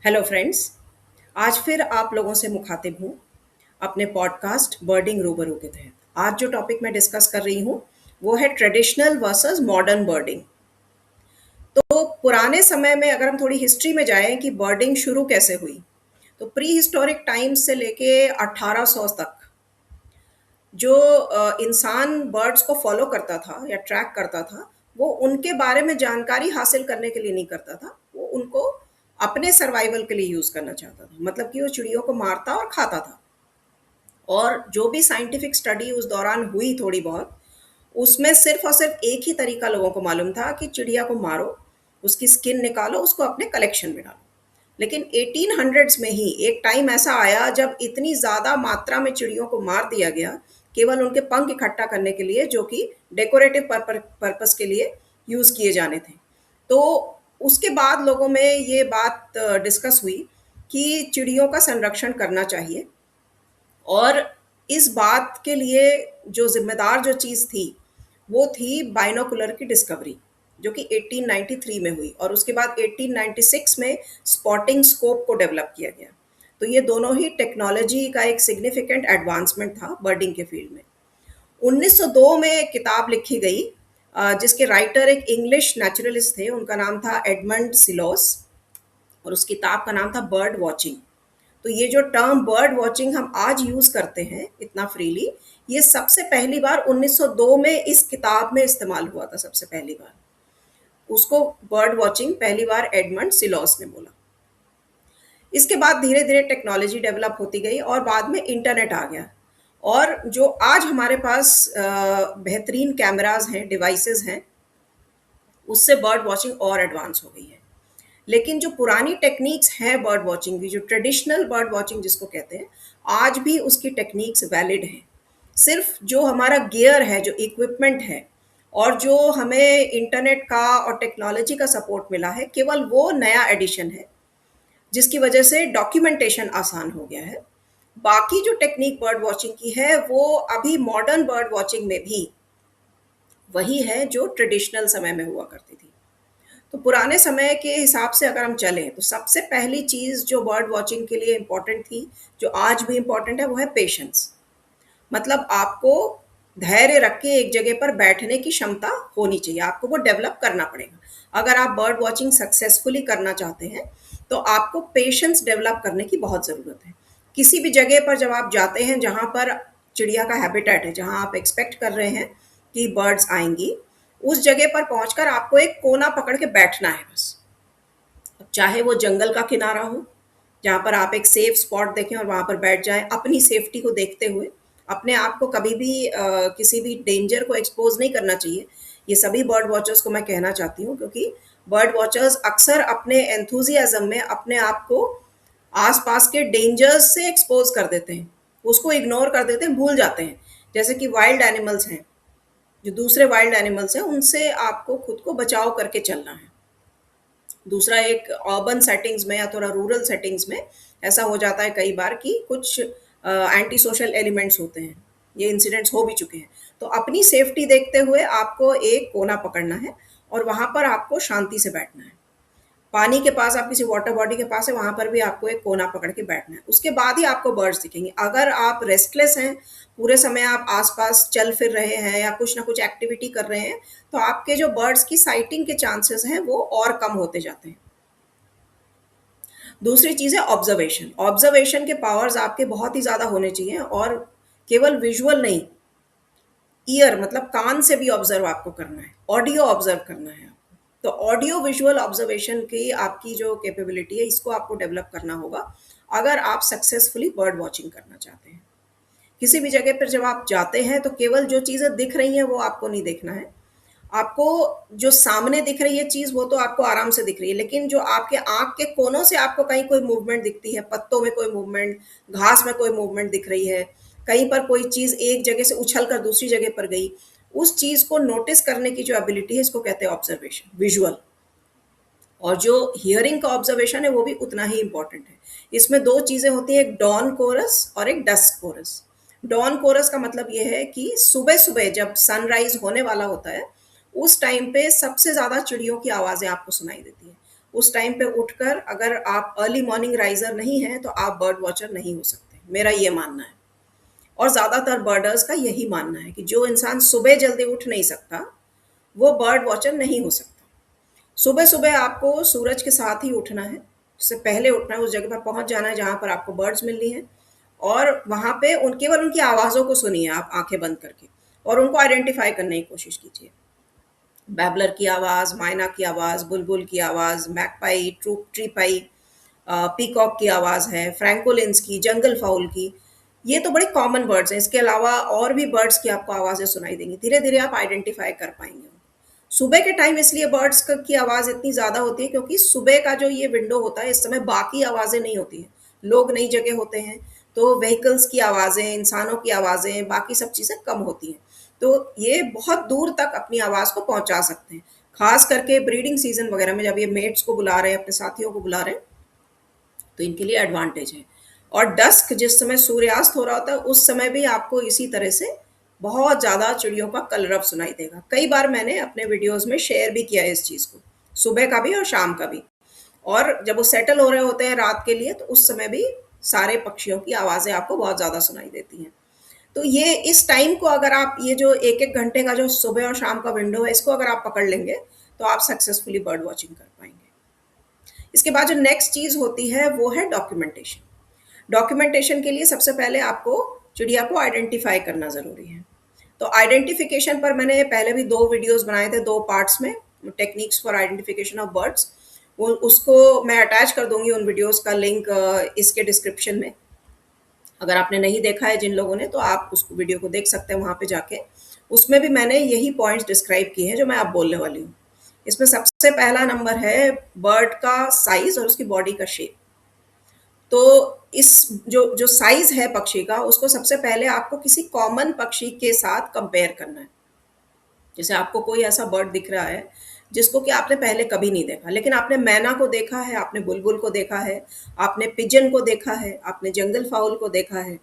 Hello friends. आज फिर आप लोगों से मुखातिब हूँ अपने पॉडकास्ट बर्डिंग रूबरू के तहत। आज जो टॉपिक मैं डिस्कस कर रही हूँ वो है ट्रेडिशनल वर्सेस मॉडर्न बर्डिंग। तो पुराने समय में अगर हम थोड़ी हिस्ट्री में जाएं कि बर्डिंग शुरू कैसे हुई, तो प्री हिस्टोरिक टाइम्स से लेके 1800 तक जो इंसान बर्ड्स को फॉलो करता था या ट्रैक करता था, वो उनके बारे में जानकारी हासिल करने के लिए नहीं करता था, वो उनको अपने सर्वाइवल के लिए यूज़ करना चाहता था। मतलब कि वो चिड़ियों को मारता और खाता था। और जो भी साइंटिफिक स्टडी उस दौरान हुई थोड़ी बहुत, उसमें सिर्फ और सिर्फ एक ही तरीका लोगों को मालूम था कि चिड़िया को मारो, उसकी स्किन निकालो, उसको अपने कलेक्शन में डालो। लेकिन 1800s में ही एक टाइम ऐसा आया जब इतनी ज़्यादा मात्रा में चिड़ियों को मार दिया गया, केवल उनके पंख इकट्ठा करने के लिए, जो कि डेकोरेटिव पर्पस के लिए यूज़ किए जाने थे। तो उसके बाद लोगों में ये बात डिस्कस हुई कि चिड़ियों का संरक्षण करना चाहिए। और इस बात के लिए जो ज़िम्मेदार जो चीज़ थी, वो थी बाइनोकुलर की डिस्कवरी, जो कि 1893 में हुई, और उसके बाद 1896 में स्पॉटिंग स्कोप को डेवलप किया गया। तो ये दोनों ही टेक्नोलॉजी का एक सिग्निफिकेंट एडवांसमेंट था बर्डिंग के फील्ड में। 1902 में एक किताब लिखी गई, जिसके राइटर एक इंग्लिश नेचुरलिस्ट थे, उनका नाम था एडमंड सिलोस, और उस किताब का नाम था बर्ड वॉचिंग। तो ये जो टर्म बर्ड वॉचिंग हम आज यूज़ करते हैं इतना फ्रीली, ये सबसे पहली बार 1902 में इस किताब में इस्तेमाल हुआ था। सबसे पहली बार उसको बर्ड वॉचिंग पहली बार एडमंड सिलॉस ने बोला। इसके बाद धीरे धीरे टेक्नोलॉजी डेवलप होती गई और बाद में इंटरनेट आ गया। और जो आज हमारे पास बेहतरीन कैमराज हैं, डिवाइसेस हैं, उससे बर्ड वॉचिंग और एडवांस हो गई है। लेकिन जो पुरानी टेक्निक्स हैं बर्ड वॉचिंग की, जो ट्रेडिशनल बर्ड वॉचिंग जिसको कहते हैं, आज भी उसकी टेक्निक्स वैलिड हैं। सिर्फ जो हमारा गियर है, जो इक्विपमेंट है, और जो हमें इंटरनेट का और टेक्नोलॉजी का सपोर्ट मिला है, केवल वो नया एडिशन है जिसकी वजह से डॉक्यूमेंटेशन आसान हो गया है। बाकी जो टेक्निक बर्ड वॉचिंग की है, वो अभी मॉडर्न बर्ड वॉचिंग में भी वही है जो ट्रेडिशनल समय में हुआ करती थी। तो पुराने समय के हिसाब से अगर हम चलें, तो सबसे पहली चीज़ जो बर्ड वॉचिंग के लिए इम्पोर्टेंट थी, जो आज भी इम्पोर्टेंट है, वो है पेशेंस। मतलब आपको धैर्य रख के एक जगह पर बैठने की क्षमता होनी चाहिए, आपको वो डेवलप करना पड़ेगा। अगर आप बर्ड वॉचिंग सक्सेसफुली करना चाहते हैं, तो आपको पेशेंस डेवलप करने की बहुत ज़रूरत है। किसी भी जगह पर जब आप जाते हैं जहाँ पर चिड़िया का हैबिटेट है, जहाँ आप एक्सपेक्ट कर रहे हैं कि बर्ड्स आएंगी, उस जगह पर पहुंचकर आपको एक कोना पकड़ के बैठना है बस। अब चाहे वो जंगल का किनारा हो, जहाँ पर आप एक सेफ स्पॉट देखें और वहाँ पर बैठ जाएं, अपनी सेफ्टी को देखते हुए। अपने आप को कभी भी किसी भी डेंजर को एक्सपोज नहीं करना चाहिए। ये सभी बर्ड वॉचर्स को मैं कहना चाहती हूँ, क्योंकि बर्ड वॉचर्स अक्सर अपने एंथुजियाज्म में अपने आप को आसपास के डेंजर्स से एक्सपोज कर देते हैं, उसको इग्नोर कर देते हैं, भूल जाते हैं। जैसे कि वाइल्ड एनिमल्स हैं, जो दूसरे वाइल्ड एनिमल्स हैं, उनसे आपको खुद को बचाव करके चलना है। दूसरा, एक अर्बन सेटिंग्स में या थोड़ा रूरल सेटिंग्स में ऐसा हो जाता है कई बार कि कुछ एंटी सोशल एलिमेंट्स होते हैं। ये इंसिडेंट्स हो भी चुके हैं। तो अपनी सेफ्टी देखते हुए आपको एक कोना पकड़ना है और वहाँ पर आपको शांति से बैठना है। पानी के पास, आप किसी वाटर बॉडी के पास है, वहाँ पर भी आपको एक कोना पकड़ के बैठना है। उसके बाद ही आपको बर्ड्स दिखेंगे। अगर आप रेस्टलेस हैं, पूरे समय आप आसपास चल फिर रहे हैं या कुछ ना कुछ एक्टिविटी कर रहे हैं, तो आपके जो बर्ड्स की साइटिंग के चांसेस हैं वो और कम होते जाते हैं। दूसरी चीज़ है ऑब्जर्वेशन। ऑब्जर्वेशन के पावर्स आपके बहुत ही ज़्यादा होने चाहिए, और केवल विजुअल नहीं, ईयर मतलब कान से भी ऑब्जर्व आपको करना है, ऑडियो ऑब्जर्व करना है आपको। तो ऑडियो विजुअल ऑब्जर्वेशन की आपकी जो कैपेबिलिटी है, इसको आपको डेवलप करना होगा अगर आप सक्सेसफुली बर्ड वॉचिंग करना चाहते हैं। किसी भी जगह पर जब आप जाते हैं, तो केवल जो चीज़ें दिख रही हैं वो आपको नहीं देखना है। आपको जो सामने दिख रही है चीज़, वो तो आपको आराम से दिख रही है, लेकिन जो आपके आँख के कोनों से आपको कहीं कोई मूवमेंट दिखती है, पत्तों में कोई मूवमेंट, घास में कोई मूवमेंट दिख रही है, कहीं पर कोई चीज़ एक जगह से उछल कर दूसरी जगह पर गई, उस चीज़ को नोटिस करने की जो एबिलिटी है, इसको कहते हैं ऑब्जर्वेशन, विजुअल। और जो हियरिंग का ऑब्जर्वेशन है, वो भी उतना ही इम्पोर्टेंट है। इसमें दो चीज़ें होती हैं, एक डॉन कोरस और एक डस्क कोरस। डॉन कोरस का मतलब ये है कि सुबह सुबह जब सनराइज होने वाला होता है, उस टाइम पे सबसे ज़्यादा चिड़ियों की आवाज़ें आपको सुनाई देती हैं। उस टाइम पे उठकर अगर आप अर्ली मॉर्निंग राइजर नहीं हैं तो आप बर्ड वॉचर नहीं हो सकते, मेरा ये मानना है। और ज़्यादातर बर्डर्स का यही मानना है कि जो इंसान सुबह जल्दी उठ नहीं सकता वो बर्ड वॉचर नहीं हो सकता। सुबह सुबह आपको सूरज के साथ ही उठना है, उससे पहले उठना है, उस जगह पर पहुंच जाना है जहां पर आपको बर्ड्स मिलनी है। और वहां पे केवल उनकी आवाज़ों को सुनिए आप आंखें बंद करके, और उनको आइडेंटिफाई करने की कोशिश कीजिए। बैबलर की आवाज़, मायना की आवाज़, बुलबुल की आवाज़, मैकपाई, ट्री पाई, पीकॉक की आवाज़ है, फ्रैंकोलिन्स की, जंगल फाउल की। ये तो बड़े कॉमन बर्ड्स हैं। इसके अलावा और भी बर्ड्स की आपको आवाज़ें सुनाई देंगी। धीरे धीरे आप आइडेंटिफाई कर पाएंगे। सुबह के टाइम इसलिए बर्ड्स की आवाज़ इतनी ज़्यादा होती है क्योंकि सुबह का जो ये विंडो होता है, इस समय बाकी आवाज़ें नहीं होती हैं। लोग नई जगह होते हैं, तो व्हीकल्स की आवाज़ें, इंसानों की आवाज़ें, बाकी सब चीज़ें कम होती हैं। तो ये बहुत दूर तक अपनी आवाज़ को पहुंचा सकते हैं। खास करके ब्रीडिंग सीजन वगैरह में जब ये मेट्स को बुला रहे हैं, अपने साथियों को बुला रहे हैं, तो इनके लिए एडवांटेज है। और डस्क, जिस समय सूर्यास्त हो रहा होता है, उस समय भी आपको इसी तरह से बहुत ज़्यादा चिड़ियों का कलरव सुनाई देगा। कई बार मैंने अपने वीडियोस में शेयर भी किया है इस चीज़ को, सुबह का भी और शाम का भी। और जब वो सेटल हो रहे होते हैं रात के लिए, तो उस समय भी सारे पक्षियों की आवाज़ें आपको बहुत ज़्यादा सुनाई देती हैं। तो ये इस टाइम को अगर आप, ये जो एक एक घंटे का जो सुबह और शाम का विंडो है, इसको अगर आप पकड़ लेंगे तो आप सक्सेसफुली बर्ड वॉचिंग कर पाएंगे। इसके बाद जो नेक्स्ट चीज़ होती है वो है डॉक्यूमेंटेशन। डॉक्यूमेंटेशन के लिए सबसे पहले आपको चिड़िया को आइडेंटिफाई करना ज़रूरी है। तो आइडेंटिफिकेशन पर मैंने पहले भी 2 वीडियोस बनाए थे 2 पार्ट्स में, techniques for identification of birds. वो उसको मैं अटैच कर दूंगी उन वीडियोस का लिंक इसके डिस्क्रिप्शन में। अगर आपने नहीं देखा है जिन लोगों ने, तो आप उस वीडियो को देख सकते हैं वहाँ पे जाके। उसमें भी मैंने यही पॉइंट्स डिस्क्राइब किए हैं जो मैं अब बोलने वाली हूँ। इसमें सबसे पहला नंबर है बर्ड का साइज और उसकी बॉडी का शेप। तो इस जो जो साइज है पक्षी का, उसको सबसे पहले आपको किसी कॉमन पक्षी के साथ कंपेयर करना है। जैसे आपको कोई ऐसा बर्ड दिख रहा है जिसको कि आपने पहले कभी नहीं देखा, लेकिन आपने मैना को देखा है, आपने बुलबुल को देखा है, आपने पिजन को देखा है, आपने जंगल फाउल को देखा है,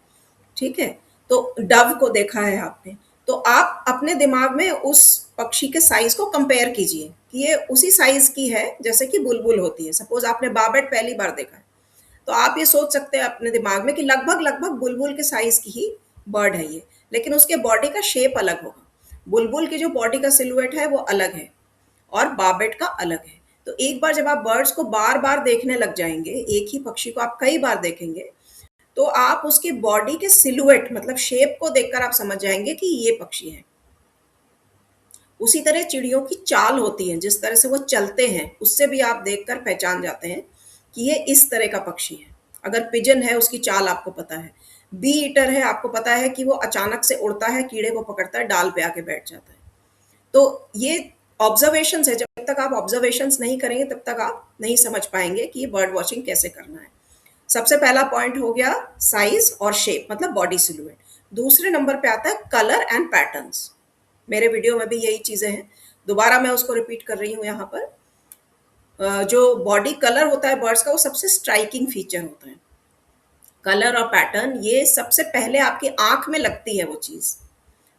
ठीक है? तो डव को देखा है आपने। तो आप अपने दिमाग में उस पक्षी के साइज को कंपेयर कीजिए कि ये उसी साइज की है जैसे कि बुलबुल होती है। सपोज आपने बाबेट पहली बार देखा है, तो आप ये सोच सकते हैं अपने दिमाग में कि लगभग लगभग बुलबुल के साइज की ही बर्ड है ये, लेकिन उसके बॉडी का शेप अलग होगा। बुलबुल की जो बॉडी का सिलुएट है वो अलग है और बाबेट का अलग है। तो एक बार जब आप बर्ड्स को बार बार देखने लग जाएंगे, एक ही पक्षी को आप कई बार देखेंगे, तो आप उसकी बॉडी के सिलुएट मतलब शेप को देखकर आप समझ जाएंगे कि ये पक्षी है। उसी तरह चिड़ियों की चाल होती है, जिस तरह से वो चलते हैं उससे भी आप देखकर पहचान जाते हैं कि ये इस तरह का पक्षी है। अगर पिजन है उसकी चाल आपको पता है, बी ईटर है आपको पता है कि वो अचानक से उड़ता है, कीड़े को पकड़ता है, डाल पे आके बैठ जाता है। तो ये ऑब्जर्वेशंस है, जब तक आप ऑब्जर्वेशंस नहीं करेंगे तब तक आप नहीं समझ पाएंगे कि ये बर्ड वॉचिंग कैसे करना है। सबसे पहला पॉइंट हो गया साइज और शेप मतलब बॉडी सिलुएट। दूसरे नंबर पे आता है कलर एंड पैटर्न्स। मेरे वीडियो में भी यही चीजें हैं, दोबारा मैं उसको रिपीट कर रही हूँ यहाँ पर। जो बॉडी कलर होता है बर्ड्स का, वो सबसे स्ट्राइकिंग फीचर होता है। कलर और पैटर्न ये सबसे पहले आपकी आंख में लगती है। वो चीज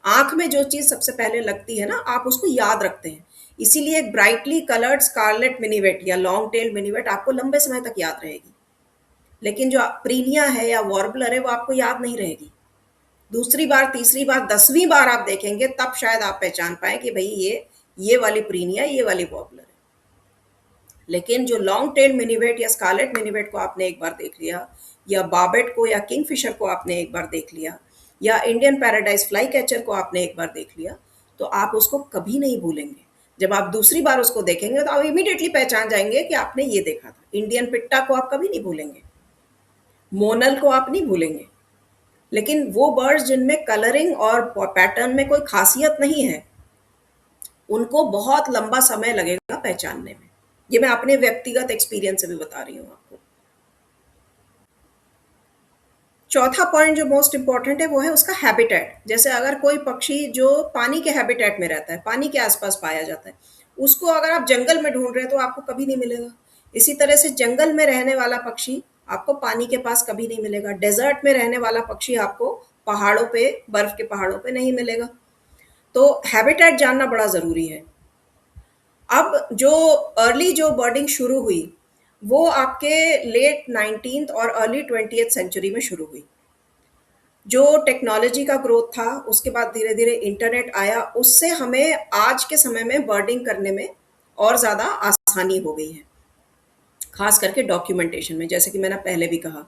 आंख में जो चीज सबसे पहले लगती है ना, आप उसको याद रखते हैं। इसीलिए एक ब्राइटली कलर्ड स्कारलेट मिनीवेट या लॉन्ग टेल मिनीवेट आपको लंबे समय तक याद रहेगी, लेकिन जो प्रीनिया है या वॉर्बलर है वो आपको याद नहीं रहेगी। दूसरी बार, तीसरी बार, 10वीं बार आप देखेंगे तब शायद आप पहचान पाए कि भाई ये वाली प्रीनिया, ये वाली वॉर्बलर है। लेकिन जो लॉन्ग टेल मिनीवेट या स्कारलेट मिनीवेट को आपने एक बार देख लिया, या बाबेट को या किंगफिशर को आपने एक बार देख लिया, या इंडियन पैराडाइज फ्लाई कैचर को आपने एक बार देख लिया, तो आप उसको कभी नहीं भूलेंगे। जब आप दूसरी बार उसको देखेंगे तो आप इमीडिएटली पहचान जाएंगे कि आपने ये देखा था। इंडियन पिट्टा को आप कभी नहीं भूलेंगे, मोनल को आप नहीं भूलेंगे। लेकिन वो बर्ड्स जिनमें कलरिंग और पैटर्न में कोई खासियत नहीं है, उनको बहुत लंबा समय लगेगा पहचानने में। ये मैं अपने व्यक्तिगत एक्सपीरियंस से भी बता रही हूँ आपको। चौथा पॉइंट जो मोस्ट इंपॉर्टेंट है वो है उसका हैबिटेट। जैसे अगर कोई पक्षी जो पानी के हैबिटेट में रहता है, पानी के आसपास पाया जाता है, उसको अगर आप जंगल में ढूंढ रहे हैं तो आपको कभी नहीं मिलेगा। इसी तरह से जंगल में रहने वाला पक्षी आपको पानी के पास कभी नहीं मिलेगा। डेजर्ट में रहने वाला पक्षी आपको पहाड़ों पे, बर्फ के पहाड़ों पे नहीं मिलेगा। तो हैबिटेट जानना बड़ा जरूरी है। अब जो बर्डिंग शुरू हुई, वो आपके लेट 19th और अर्ली 20th सेंचुरी में शुरू हुई। जो टेक्नोलॉजी का ग्रोथ था, उसके बाद धीरे-धीरे इंटरनेट आया, उससे हमें आज के समय में बर्डिंग करने में और ज़्यादा आसानी हो गई है, खास करके डॉक्यूमेंटेशन में, जैसे कि मैंने पहले भी कहा।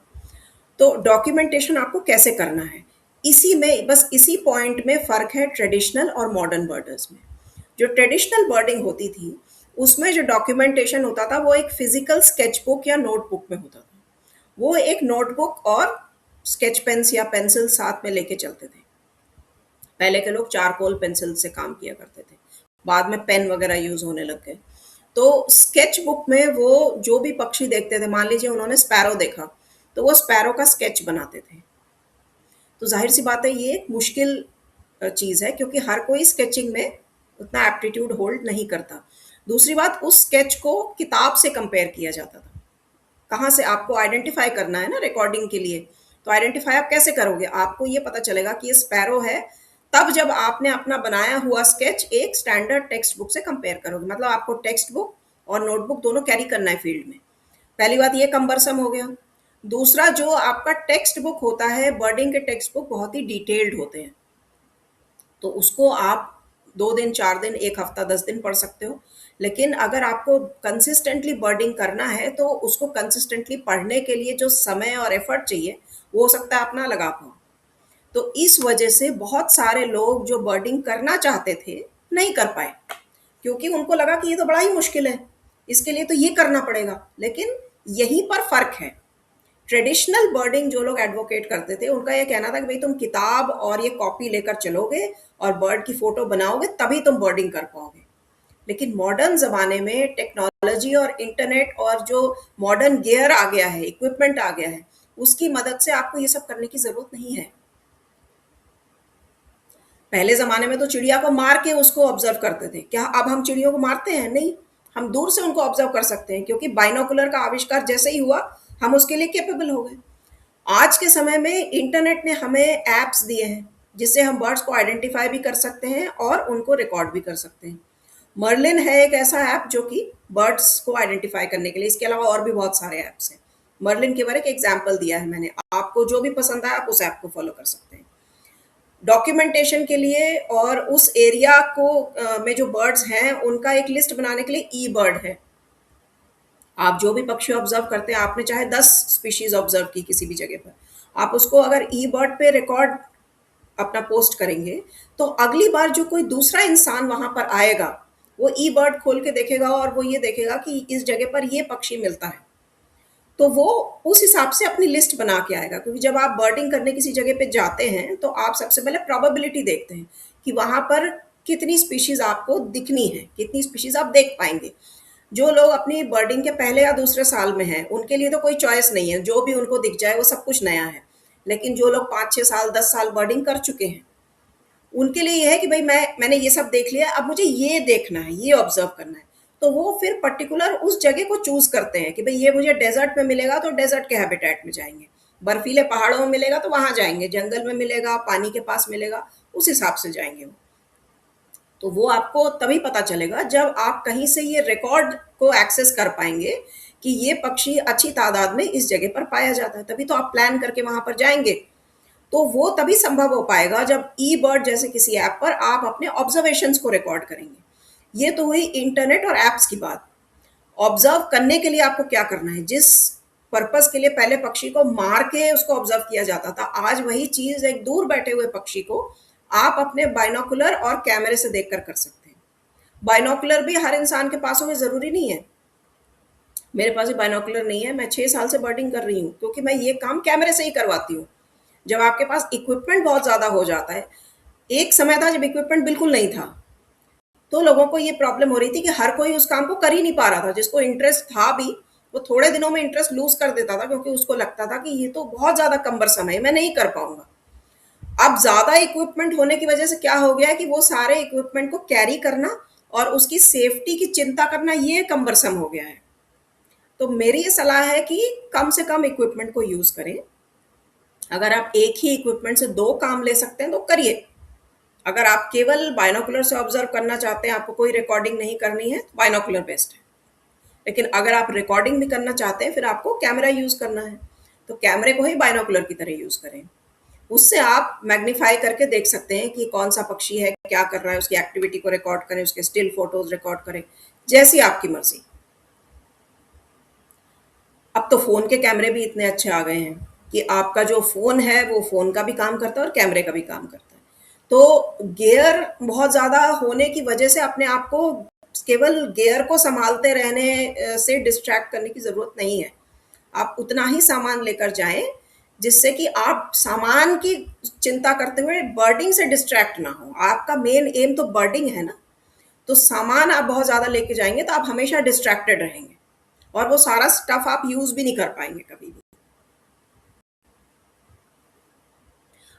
तो डॉक्यूमेंटेशन आपको कैसे करना है, इसी में बस इसी पॉइंट में फ़र्क है ट्रेडिशनल और मॉडर्न बर्डर्स में। जो ट्रेडिशनल बर्डिंग होती थी, उसमें जो डॉक्यूमेंटेशन होता था, वो एक फिजिकल स्केचबुक या नोटबुक में होता था। वो एक नोटबुक और स्केच पेन्स या पेंसिल साथ में लेके चलते थे। पहले के लोग चारकोल पेंसिल से काम किया करते थे, बाद में पेन वगैरह यूज होने लग गए। तो स्केच बुक में वो जो भी पक्षी देखते थे, मान लीजिए उन्होंने स्पैरो देखा, तो वो स्पैरो का स्केच बनाते थे। तो जाहिर सी बात है, ये एक मुश्किल चीज़ है, क्योंकि हर कोई स्केचिंग में उतना एप्टीट्यूड होल्ड नहीं करता। दूसरी बात, उस स्केच को किताब से कंपेयर किया जाता था। कहाँ से आपको आइडेंटिफाई करना है ना रिकॉर्डिंग के लिए, तो आइडेंटिफाई आप कैसे करोगे? आपको ये पता चलेगा कि ये स्पैरो है, तब जब आपने अपना बनाया हुआ स्केच एक स्टैंडर्ड टेक्स्ट बुक से कंपेयर करोगे। मतलब आपको टेक्स्ट बुक और नोटबुक दोनों कैरी करना है फील्ड में। पहली बात ये कम्बरसम हो गया। दूसरा, जो आपका टेक्स्ट बुक होता है, बर्डिंग के टेक्स्ट बुक बहुत ही डिटेल्ड होते हैं, तो उसको आप 2 दिन, 4 दिन, 1 हफ्ता, 10 दिन पढ़ सकते हो। लेकिन अगर आपको कंसिस्टेंटली बर्डिंग करना है, तो उसको कंसिस्टेंटली पढ़ने के लिए जो समय और एफर्ट चाहिए, वो हो सकता है आप ना लगा पाओ। तो इस वजह से बहुत सारे लोग जो बर्डिंग करना चाहते थे, नहीं कर पाए, क्योंकि उनको लगा कि ये तो बड़ा ही मुश्किल है, इसके लिए तो ये करना पड़ेगा। लेकिन यहीं पर फर्क है। ट्रेडिशनल बर्डिंग जो लोग एडवोकेट करते थे, उनका ये कहना था कि भाई तुम किताब और ये कॉपी लेकर चलोगे और बर्ड की फोटो बनाओगे, तभी तुम बर्डिंग कर पाओगे। लेकिन मॉडर्न ज़माने में टेक्नोलॉजी और इंटरनेट और जो मॉडर्न गियर आ गया है, इक्विपमेंट आ गया है, उसकी मदद से आपको ये सब करने की ज़रूरत नहीं है। पहले ज़माने में तो चिड़िया को मार के उसको ऑब्जर्व करते थे। क्या अब हम चिड़ियों को मारते हैं? नहीं। हम दूर से उनको ऑब्जर्व कर सकते हैं, क्योंकि बाइनोकुलर का आविष्कार जैसे ही हुआ, हम उसके लिए कैपेबल हो गए। आज के समय में इंटरनेट ने हमें ऐप्स दिए हैं, जिससे हम बर्ड्स को आइडेंटिफाई भी कर सकते हैं और उनको रिकॉर्ड भी कर सकते हैं। मर्लिन है एक ऐसा ऐप जो कि बर्ड्स को आइडेंटिफाई करने के लिए, इसके अलावा और भी बहुत सारे ऐप्स हैं। मर्लिन के बारे एक एग्जाम्पल दिया है मैंने, आपको जो भी पसंद आए आप उस ऐप को फॉलो कर सकते हैं। डॉक्यूमेंटेशन के लिए और उस एरिया को में जो बर्ड्स हैं, उनका एक लिस्ट बनाने के लिए ई बर्ड है। आप जो भी पक्षी ऑब्जर्व करते हैं, आपने चाहे 10 स्पीशीज ऑब्जर्व की किसी भी जगह पर, आप उसको अगर ई बर्ड पे रिकॉर्ड अपना पोस्ट करेंगे, तो अगली बार जो कोई दूसरा इंसान वहां पर आएगा, वो ई बर्ड खोल के देखेगा और वो ये देखेगा कि इस जगह पर ये पक्षी मिलता है, तो वो उस हिसाब से अपनी लिस्ट बना के आएगा। क्योंकि जब आप बर्डिंग करने किसी जगह पे जाते हैं, तो आप सबसे पहले प्रोबेबिलिटी देखते हैं कि वहां पर कितनी स्पीशीज आपको दिखनी है, कितनी स्पीशीज आप देख पाएंगे। जो लोग अपनी बर्डिंग के पहले या दूसरे साल में हैं, उनके लिए तो कोई चॉइस नहीं है, जो भी उनको दिख जाए वो सब कुछ नया है। लेकिन जो लोग 5-6 साल, 10 साल बर्डिंग कर चुके हैं, उनके लिए ये है कि भाई मैंने ये सब देख लिया, अब मुझे ये देखना है, ये ऑब्जर्व करना है। तो वो फिर पर्टिकुलर उस जगह को चूज करते हैं कि भाई ये मुझे डेजर्ट में मिलेगा तो डेजर्ट के हैबिटेट में जाएंगे, बर्फीले पहाड़ों में मिलेगा तो वहां जाएंगे, जंगल में मिलेगा, पानी के पास मिलेगा, उस हिसाब से जाएंगे वो। तो वो आपको तभी पता चलेगा जब आप कहीं से ये रिकॉर्ड को एक्सेस कर पाएंगे कि ये पक्षी अच्छी तादाद में इस जगह पर पाया जाता है, तभी तो आप प्लान करके वहां पर जाएंगे। तो वो तभी संभव हो पाएगा जब ई बर्ड जैसे किसी ऐप पर आप अपने ऑब्जर्वेशंस को रिकॉर्ड करेंगे। ये तो हुई इंटरनेट और ऐप्स की बात। ऑब्जर्व करने के लिए आपको क्या करना है? जिस पर्पस के लिए पहले पक्षी को मार के उसको ऑब्जर्व किया जाता था, आज वही चीज एक दूर बैठे हुए पक्षी को आप अपने बाइनोकुलर और कैमरे से देखकर कर सकते हैं। बाइनोकुलर भी हर इंसान के पास हो, जरूरी नहीं है। मेरे पास भी बाइनोकुलर नहीं है, मैं 6 साल से बर्डिंग कर रही हूँ, क्योंकि मैं ये काम कैमरे से ही करवाती हूँ। जब आपके पास इक्विपमेंट बहुत ज्यादा हो जाता है, एक समय था जब इक्विपमेंट बिल्कुल नहीं था, तो लोगों को ये प्रॉब्लम हो रही थी कि हर कोई उस काम को कर ही नहीं पा रहा था। जिसको इंटरेस्ट था भी, वो थोड़े दिनों में इंटरेस्ट लूज कर देता था, क्योंकि उसको लगता था कि ये तो बहुत ज्यादा कम्बरसम है, मैं नहीं कर पाऊंगा। अब ज्यादा इक्विपमेंट होने की वजह से क्या हो गया है कि वो सारे इक्विपमेंट को कैरी करना और उसकी सेफ्टी की चिंता करना, ये कम्बरसम हो गया है। तो मेरी ये सलाह है कि कम से कम इक्विपमेंट को यूज करें। अगर आप एक ही इक्विपमेंट से 2 काम ले सकते हैं तो करिए। अगर आप केवल बाइनोकुलर से ऑब्जर्व करना चाहते हैं, आपको कोई रिकॉर्डिंग नहीं करनी है, तो बाइनोकुलर बेस्ट है। लेकिन अगर आप रिकॉर्डिंग भी करना चाहते हैं, फिर आपको कैमरा यूज़ करना है, तो कैमरे को ही बाइनोकुलर की तरह यूज़ करें। उससे आप मैग्नीफाई करके देख सकते हैं कि कौन सा पक्षी है, क्या कर रहा है, उसकी एक्टिविटी को रिकॉर्ड करें, उसके स्टिल फोटोज रिकॉर्ड करें, जैसी आपकी मर्जी। अब तो फ़ोन के कैमरे भी इतने अच्छे आ गए हैं कि आपका जो फ़ोन है वो फ़ोन का भी काम करता है और कैमरे का भी काम करता है। तो गियर बहुत ज़्यादा होने की वजह से अपने आप को केवल गियर को सँभालते रहने से डिस्ट्रैक्ट करने की ज़रूरत नहीं है। आप उतना ही सामान लेकर जाएँ जिससे कि आप सामान की चिंता करते हुए बर्डिंग से डिस्ट्रैक्ट ना हो। आपका मेन एम तो बर्डिंग है ना। तो सामान आप बहुत ज़्यादा लेके जाएँगे तो आप हमेशा डिस्ट्रैक्टेड रहेंगे और वो सारा स्टफ़ आप यूज़ भी नहीं कर पाएँगे कभी भी।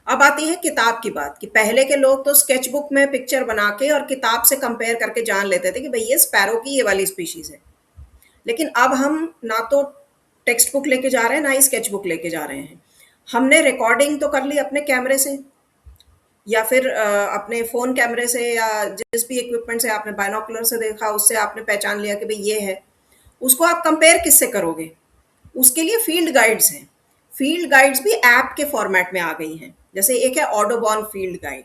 अब आती है किताब की बात कि पहले के लोग तो स्केच बुक में पिक्चर बना के और किताब से कंपेयर करके जान लेते थे कि भई ये स्पैरो की ये वाली स्पीशीज़ है। लेकिन अब हम ना तो टेक्स्ट बुक लेके जा रहे हैं, ना ही स्केच बुक लेके जा रहे हैं। हमने रिकॉर्डिंग तो कर ली अपने कैमरे से या फिर अपने फ़ोन कैमरे से या जिस भी इक्विपमेंट से आपने बाइनोकुलर से देखा, उससे आपने पहचान लिया कि भई ये है। उसको आप कंपेयर किससे करोगे? उसके लिए फील्ड गाइड्स हैं। फील्ड गाइड्स भी ऐप के फॉर्मेट में आ गई हैं। जैसे एक है ऑडोबॉन फील्ड गाइड।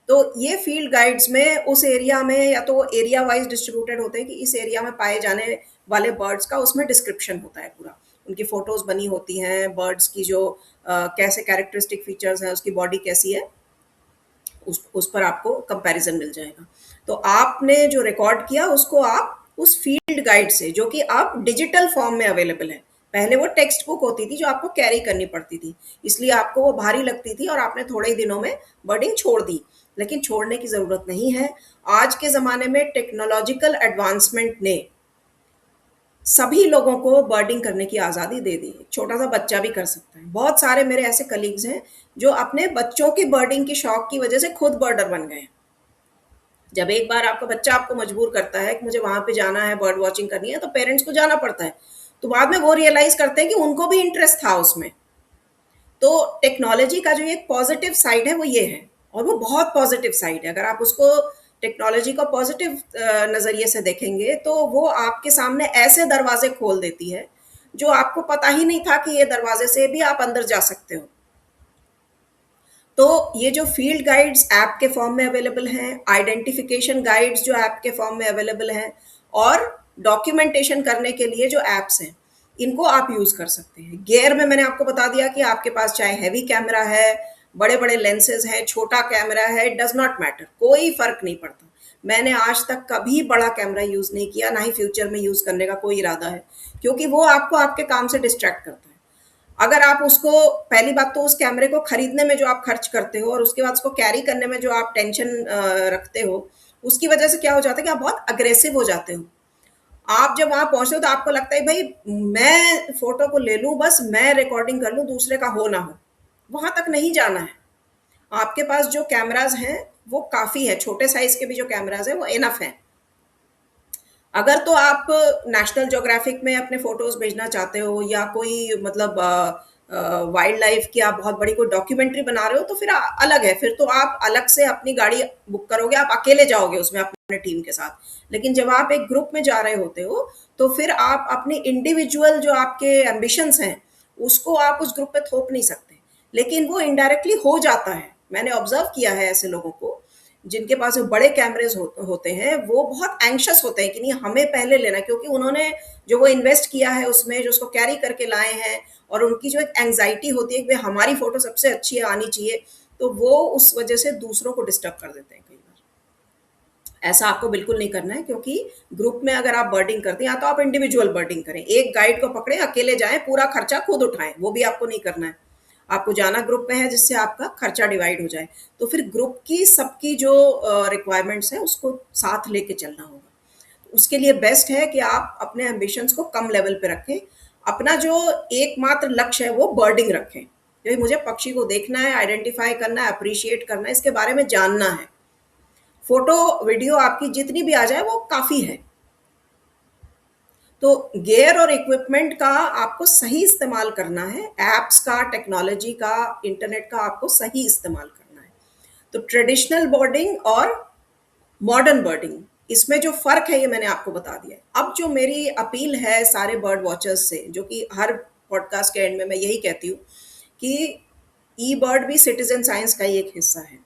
तो ये फील्ड गाइड्स में उस एरिया में या तो एरिया वाइज डिस्ट्रीब्यूटेड होते हैं कि इस एरिया में पाए जाने वाले बर्ड्स का उसमें डिस्क्रिप्शन होता है पूरा। उनकी फ़ोटोज़ बनी होती हैं, बर्ड्स की जो कैसे कैरेक्टरिस्टिक फीचर्स हैं, उसकी बॉडी कैसी है, उस पर आपको कंपैरिजन मिल जाएगा। तो आपने जो रिकॉर्ड किया उसको आप उस फील्ड गाइड से, जो कि अब डिजिटल फॉर्म में अवेलेबल है। पहले वो टेक्स्ट बुक होती थी जो आपको कैरी करनी पड़ती थी, इसलिए आपको वो भारी लगती थी और आपने थोड़े ही दिनों में बर्डिंग छोड़ दी। लेकिन छोड़ने की ज़रूरत नहीं है। आज के ज़माने में टेक्नोलॉजिकल एडवांसमेंट ने सभी लोगों को बर्डिंग करने की आज़ादी दे दी है। छोटा-सा बच्चा भी कर सकता है। बहुत सारे मेरे ऐसे कलीग्स हैं, जो अपने बच्चों की बर्डिंग के शौक की वजह से खुद बर्डर बन गए हैं। जब एक बार आपका बच्चा आपको मजबूर करता है कि मुझे वहाँ पे जाना है, बर्ड वॉचिंग करनी है, तो पेरेंट्स को जाना पड़ता है। तो बाद में वो रियलाइज़ करते हैं कि उनको भी इंटरेस्ट था उसमें। तो टेक्नोलॉजी का जो एक पॉजिटिव साइड है वो ये है और वो बहुत पॉजिटिव साइड है। अगर आप उसको टेक्नोलॉजी को पॉजिटिव नज़रिए से देखेंगे तो वो आपके सामने ऐसे दरवाजे खोल देती है जो आपको पता ही नहीं था कि ये दरवाजे से भी आप अंदर जा सकते हो। तो ये जो फील्ड गाइड्स ऐप के फॉर्म में अवेलेबल हैं, आइडेंटिफिकेशन गाइड्स जो ऐप के फॉर्म में अवेलेबल हैं और डॉक्यूमेंटेशन करने के लिए जो ऐप्स हैं, इनको आप यूज़ कर सकते हैं। गियर में मैंने आपको बता दिया कि आपके पास चाहे हेवी कैमरा है, बड़े-बड़े लेंसेज़ हैं, छोटा कैमरा है, इट डज़ नॉट मैटर, कोई फ़र्क नहीं पड़ता। मैंने आज तक कभी बड़ा कैमरा यूज़ नहीं किया, ना ही फ्यूचर में यूज़ करने का कोई इरादा है, क्योंकि वो आपको आपके काम से डिस्ट्रैक्ट करता है। अगर आप उसको पहली बात तो उस कैमरे को खरीदने में जो आप खर्च करते हो और उसके बाद उसको कैरी करने में जो आप टेंशन रखते हो, उसकी वजह से क्या हो जाता है कि आप बहुत अग्रेसिव हो जाते हो। आप जब वहाँ पहुँचते हो तो आपको लगता है भई मैं फ़ोटो को ले लूँ बस, मैं रिकॉर्डिंग कर लूँ, दूसरे का हो ना हो। वहाँ तक नहीं जाना है। आपके पास जो कैमराज़ हैं, वो काफ़ी है, छोटे साइज़ के भी जो कैमराज़ हैं, वो इनफ़ हैं। अगर तो आप नेशनल ज्योग्राफिक में अपने फ़ोटोज़ भेजना चाहते हो या कोई मतलब वाइल्ड लाइफ़ की आप बहुत बड़ी कोई डॉक्यूमेंट्री बना रहे हो तो फिर अलग है, फिर तो आप अलग से अपनी गाड़ी बुक करोगे, आप अकेले जाओगे उसमें अपने टीम के साथ। लेकिन जब आप एक ग्रुप में जा रहे होते हो, तो फिर आप अपनी इंडिविजुअल जो आपके एम्बिशंस हैं, उसको आप उस ग्रुप पे थोप नहीं सकते। लेकिन वो इनडायरेक्टली हो जाता है। मैंने ऑब्ज़र्व किया है ऐसे लोगों को जिनके पास जो बड़े कैमरेज़ होते हैं, वो बहुत एंग्ज़ियस होते हैं कि नहीं हमें पहले लेना है क्योंकि उन्होंने जो वो इन्वेस्ट किया है उसमें, जो उसको कैरी करके लाए हैं और उनकी जो एक एंग्ज़ायटी होती है कि भई हमारी फ़ोटो सबसे अच्छी आनी चाहिए, तो वो उस वजह से दूसरों को डिस्टर्ब कर देते हैं कई बार। ऐसा आपको बिल्कुल नहीं करना है क्योंकि ग्रुप में अगर आप बर्डिंग करते हैं या तो आप इंडिविजुअल बर्डिंग करें। एक गाइड को पकड़ें, अकेले जाएँ, पूरा खर्चा खुद उठाएँ, वो भी आपको नहीं करना है। आपको जाना ग्रुप में है जिससे आपका खर्चा डिवाइड हो जाए। तो फिर ग्रुप की सबकी जो रिक्वायरमेंट्स हैं उसको साथ लेके चलना होगा। तो उसके लिए बेस्ट है कि आप अपने एम्बिशंस को कम लेवल पे रखें। अपना जो एकमात्र लक्ष्य है वो बर्डिंग रखें। क्योंकि मुझे पक्षी को देखना है, आइडेंटिफ़ाई करना है, एप्रिशिएट करना है, इसके बारे में जानना है। फ़ोटो, वीडियो आपकी जितनी भी आ जाए वो काफ़ी है। तो गियर और इक्विपमेंट का आपको सही इस्तेमाल करना है, ऐप्स का, टेक्नोलॉजी का, इंटरनेट का आपको सही इस्तेमाल करना है। तो ट्रेडिशनल बर्डिंग और मॉडर्न बर्डिंग, इसमें जो फ़र्क है ये मैंने आपको बता दिया है। अब जो मेरी अपील है सारे बर्ड वॉचर्स से, जो कि हर पॉडकास्ट के एंड में मैं यही कहती हूँ कि ई बर्ड भी सिटीजन साइंस का ही एक हिस्सा है।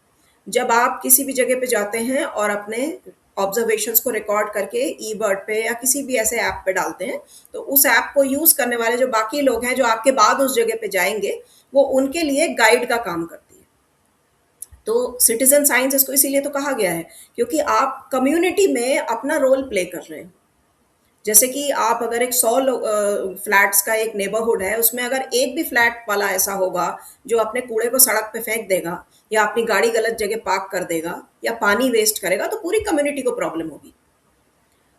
जब आप किसी भी जगह पे जाते हैं और अपने ऑब्जर्वेशंस को रिकॉर्ड करके ई बर्ड पे या किसी भी ऐसे ऐप पे डालते हैं, तो उस ऐप को यूज़ करने वाले जो बाकी लोग हैं जो आपके बाद उस जगह पे जाएंगे, वो उनके लिए गाइड का काम करती है। तो सिटीजन साइंस इसको इसीलिए तो कहा गया है क्योंकि आप कम्युनिटी में अपना रोल प्ले कर रहे हैं। जैसे कि आप अगर एक 100 फ्लैट्स का एक नेबरहुड है, उसमें अगर एक भी फ्लैट वाला ऐसा होगा जो अपने कूड़े को सड़क पे फेंक देगा या अपनी गाड़ी गलत जगह पार्क कर देगा या पानी वेस्ट करेगा, तो पूरी कम्युनिटी को प्रॉब्लम होगी।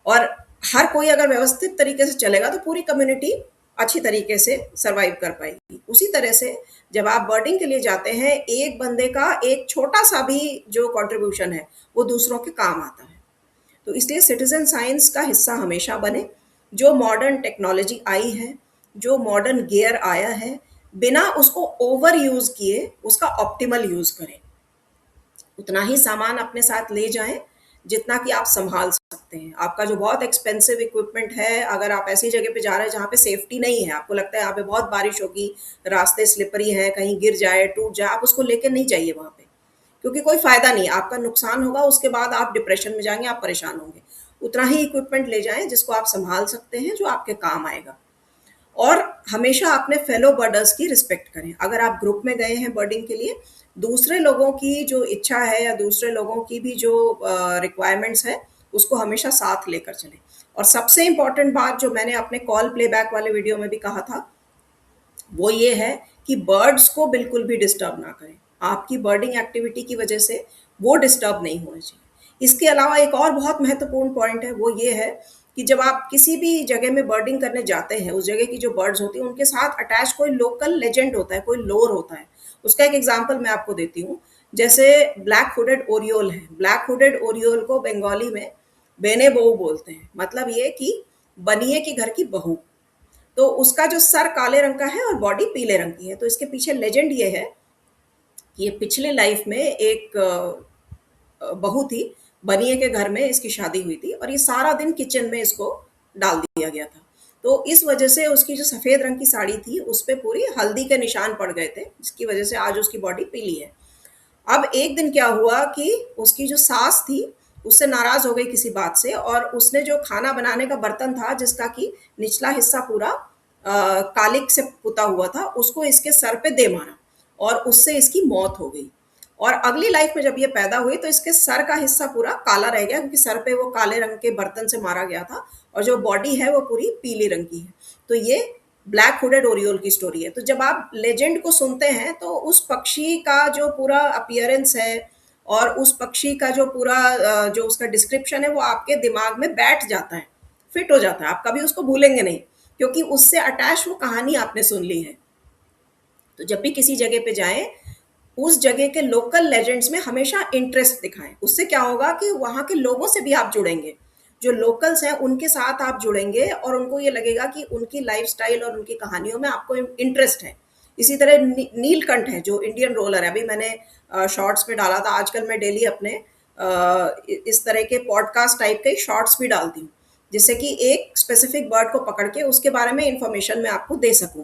और हर कोई अगर व्यवस्थित तरीके से चलेगा तो पूरी कम्युनिटी अच्छी तरीके से सरवाइव कर पाएगी। उसी तरह से जब आप बर्डिंग के लिए जाते हैं, एक बंदे का एक छोटा सा भी जो कंट्रीब्यूशन है वो दूसरों के काम आता है। तो इसलिए सिटीजन साइंस का हिस्सा हमेशा बने। जो मॉडर्न टेक्नोलॉजी आई है, जो मॉडर्न गियर आया है, बिना उसको ओवर यूज किए उसका ऑप्टिमल यूज करें। उतना ही सामान अपने साथ ले जाएं जितना कि आप संभाल सकते हैं। आपका जो बहुत एक्सपेंसिव इक्विपमेंट है, अगर आप ऐसी जगह पे जा रहे हैं जहाँ पे सेफ्टी नहीं है, आपको लगता है यहाँ पे बहुत बारिश होगी, रास्ते स्लिपरी हैं, कहीं गिर जाए, टूट जाए, आप उसको लेके नहीं जाइए वहाँ पे, क्योंकि कोई फायदा नहीं है, आपका नुकसान होगा, उसके बाद आप डिप्रेशन में जाएंगे, आप परेशान होंगे। उतना ही इक्विपमेंट ले जाएं जिसको आप संभाल सकते हैं, जो आपके काम आएगा। और हमेशा अपने फेलो बर्डर्स की रिस्पेक्ट करें। अगर आप ग्रुप में गए हैं बर्डिंग के लिए, दूसरे लोगों की जो इच्छा है या दूसरे लोगों की भी जो रिक्वायरमेंट्स है, उसको हमेशा साथ लेकर चलें। और सबसे इम्पॉर्टेंट बात जो मैंने अपने कॉल प्लेबैक वाले वीडियो में भी कहा था, वो ये है कि बर्ड्स को बिल्कुल भी डिस्टर्ब ना करें। आपकी बर्डिंग एक्टिविटी की वजह से वो डिस्टर्ब नहीं होने चाहिए। इसके अलावा एक और बहुत महत्वपूर्ण पॉइंट है, वो ये है कि जब आप किसी भी जगह में बर्डिंग करने जाते हैं, उस जगह की जो बर्ड्स होती हैं उनके साथ अटैच कोई लोकल लेजेंड होता है, कोई लोर होता है। उसका एक एग्जाम्पल मैं आपको देती हूँ। जैसे ब्लैक हुडेड ओरियोल है। ब्लैक हुडेड ओरियोल को बंगाली में बेने बहू बोलते हैं। मतलब ये कि बनिए की घर की बहू। तो उसका जो सर काले रंग का है और बॉडी पीले रंग की है। तो इसके पीछे लेजेंड ये है कि ये पिछले लाइफ में एक बहू थी, बनिए के घर में इसकी शादी हुई थी और ये सारा दिन किचन में इसको डाल दिया गया था। तो इस वजह से उसकी जो सफ़ेद रंग की साड़ी थी उस पे पूरी हल्दी के निशान पड़ गए थे, जिसकी वजह से आज उसकी बॉडी पीली है। अब एक दिन क्या हुआ कि उसकी जो सास थी उससे नाराज हो गई किसी बात से, और उसने जो खाना बनाने का बर्तन था जिसका कि निचला हिस्सा पूरा कालिक से पुता हुआ था, उसको इसके सर पे दे मारा और उससे इसकी मौत हो गई। और अगली लाइफ में जब ये पैदा हुई तो इसके सर का हिस्सा पूरा काला रह गया, क्योंकि सर पे वो काले रंग के बर्तन से मारा गया था और जो बॉडी है वो पूरी पीली रंग की है। तो ये ब्लैक हुडेड ओरियोल की स्टोरी है। तो जब आप लेजेंड को सुनते हैं तो उस पक्षी का जो पूरा अपीयरेंस है और उस पक्षी का जो पूरा जो उसका डिस्क्रिप्शन है वो आपके दिमाग में बैठ जाता है, फिट हो जाता है। आप कभी उसको भूलेंगे नहीं, क्योंकि उससे अटैच वो कहानी आपने सुन ली है। तो जब भी किसी जगह पे जाएं, उस जगह के लोकल लेजेंड्स में हमेशा इंटरेस्ट दिखाएं। उससे क्या होगा कि वहाँ के लोगों से भी आप जुड़ेंगे, जो लोकल्स हैं उनके साथ आप जुड़ेंगे और उनको ये लगेगा कि उनकी लाइफस्टाइल और उनकी कहानियों में आपको इंटरेस्ट है। इसी तरह नीलकंठ है जो इंडियन रोलर है, अभी मैंने शॉर्ट्स में डाला था। आजकल मैं डेली अपने इस तरह के पॉडकास्ट टाइप के शॉर्ट्स भी डालती हूँ, जिससे कि एक स्पेसिफिक बर्ड को पकड़ के उसके बारे में इंफॉर्मेशन मैं आपको दे सकूँ।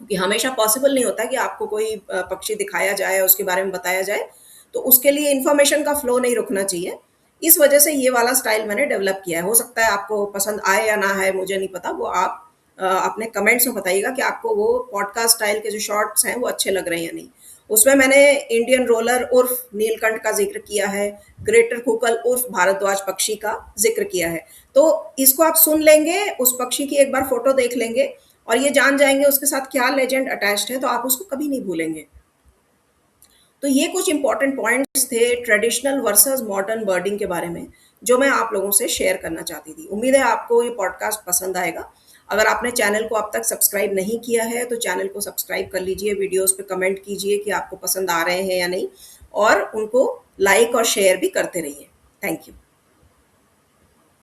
क्योंकि हमेशा पॉसिबल नहीं होता कि आपको कोई पक्षी दिखाया जाए, उसके बारे में बताया जाए, तो उसके लिए इन्फॉर्मेशन का फ्लो नहीं रुकना चाहिए। इस वजह से ये वाला स्टाइल मैंने डेवलप किया है। हो सकता है आपको पसंद आए या ना आए, मुझे नहीं पता। वो आप अपने कमेंट्स में बताइएगा कि आपको वो पॉडकास्ट स्टाइल के जो शॉर्ट्स हैं वो अच्छे लग रहे हैं या नहीं। उसमें मैंने इंडियन रोलर उर्फ नीलकंठ का जिक्र किया है, ग्रेटर कुकल उर्फ भारद्वाज पक्षी का जिक्र किया है। तो इसको आप सुन लेंगे, उस पक्षी की एक बार फोटो देख लेंगे और ये जान जाएंगे उसके साथ क्या लेजेंड अटैच्ड है, तो आप उसको कभी नहीं भूलेंगे। तो ये कुछ इंपॉर्टेंट पॉइंट्स थे ट्रेडिशनल वर्सेस मॉडर्न बर्डिंग के बारे में, जो मैं आप लोगों से शेयर करना चाहती थी। उम्मीद है आपको ये पॉडकास्ट पसंद आएगा। अगर आपने चैनल को अब तक सब्सक्राइब नहीं किया है तो चैनल को सब्सक्राइब कर लीजिए, वीडियोस पे कमेंट कीजिए कि आपको पसंद आ रहे हैं या नहीं, और उनको लाइक और शेयर भी करते रहिए। Thank you.